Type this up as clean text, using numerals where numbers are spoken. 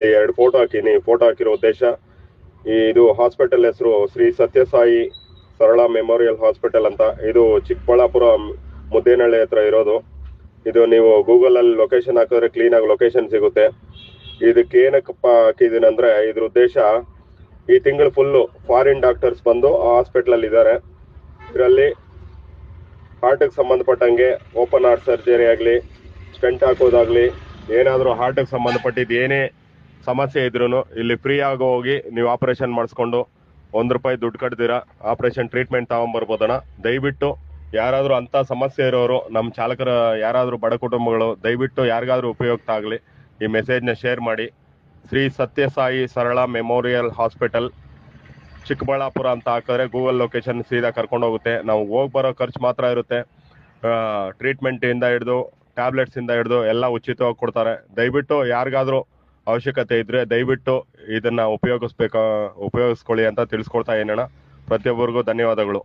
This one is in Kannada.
ಎರಡು ಫೋಟೋ ಹಾಕಿನಿ. ಫೋಟೋ ಹಾಕಿರೋ ಉದ್ದೇಶ, ಇದು ಹಾಸ್ಪಿಟಲ್ ಹೆಸರು ಶ್ರೀ ಸತ್ಯಸಾಯಿ ಸರಳಾ ಮೆಮೋರಿಯಲ್ ಹಾಸ್ಪಿಟಲ್ ಅಂತ. ಇದು ಚಿಕ್ಕಬಳ್ಳಾಪುರ ಮುದ್ದೇನಹಳ್ಳಿ ಹತ್ರ ಇರೋದು. ಇದು ನೀವು ಗೂಗಲ್ ಅಲ್ಲಿ ಲೊಕೇಶನ್ ಹಾಕಿದ್ರೆ ಕ್ಲೀನ್ ಆಗಿ ಲೊಕೇಶನ್ ಸಿಗುತ್ತೆ. ಇದಕ್ಕೆ ಏನಕ್ಕಪ್ಪ ಹಾಕಿದೀನಿ ಅಂದ್ರೆ, ಇದ್ರ ಉದ್ದೇಶ, ಈ ತಿಂಗಳು ಫುಲ್ಲು ಫಾರಿನ್ ಡಾಕ್ಟರ್ಸ್ ಬಂದು ಆ ಹಾಸ್ಪಿಟಲ್ ಅಲ್ಲಿ ಇದ್ದಾರೆ. ಇದರಲ್ಲಿ ಹಾರ್ಟ್ಗೆ ಸಂಬಂಧಪಟ್ಟಂಗೆ ಓಪನ್ ಹಾರ್ಟ್ ಸರ್ಜರಿ ಆಗಲಿ, ಸ್ಟೆಂಟ್ ಹಾಕೋದಾಗ್ಲಿ, ಏನಾದರೂ ಹಾರ್ಟ್ಗೆ ಸಂಬಂಧಪಟ್ಟಿದ್ದು ಏನೇ ಸಮಸ್ಯೆ ಇದ್ರೂ ಇಲ್ಲಿ ಫ್ರೀ ಆಗಿ ಹೋಗಿ ನೀವು ಆಪರೇಷನ್ ಮಾಡಿಸ್ಕೊಂಡು ₹1 ದುಡ್ಡು ಕಟ್ದಿರಾ ಆಪರೇಷನ್ ಟ್ರೀಟ್ಮೆಂಟ್ ತಗೊಂಬರ್ಬೋದಣ್ಣ. ದಯವಿಟ್ಟು ಯಾರಾದರೂ ಅಂಥ ಸಮಸ್ಯೆ ಇರೋರು, ನಮ್ಮ ಚಾಲಕರ ಯಾರಾದರೂ ಬಡ ಕುಟುಂಬಗಳು, ದಯವಿಟ್ಟು ಯಾರಿಗಾದ್ರೂ ಉಪಯುಕ್ತ ಆಗಲಿ ಈ ಮೆಸೇಜ್ನ ಶೇರ್ ಮಾಡಿ. ಶ್ರೀ ಸತ್ಯಸಾಯಿ ಸರಳಾ ಮೆಮೋರಿಯಲ್ ಹಾಸ್ಪಿಟಲ್ ಚಿಕ್ಕಬಳ್ಳಾಪುರ ಅಂತ ಹಾಕಿದ್ರೆ ಗೂಗಲ್ ಲೊಕೇಶನ್ ಸೀದಾ ಕರ್ಕೊಂಡು ಹೋಗುತ್ತೆ. ನಾವು ಹೋಗಿ ಬರೋ ಖರ್ಚು ಮಾತ್ರ ಇರುತ್ತೆ. ಟ್ರೀಟ್ಮೆಂಟ್ಯಿಂದ ಹಿಡಿದು ಟ್ಯಾಬ್ಲೆಟ್ಸಿಂದ ಹಿಡಿದು ಎಲ್ಲ ಉಚಿತವಾಗಿ ಕೊಡ್ತಾರೆ. ದಯವಿಟ್ಟು ಯಾರಿಗಾದ್ರೂ ಅವಶ್ಯಕತೆ ಇದ್ದರೆ ದಯವಿಟ್ಟು ಇದನ್ನು ಉಪಯೋಗಿಸ್ಕೊಳ್ಳಿ ಅಂತ ತಿಳಿಸ್ಕೊಡ್ತಾ ಏನಣ್ಣ. ಪ್ರತಿಯೊಬ್ಬರಿಗೂ ಧನ್ಯವಾದಗಳು.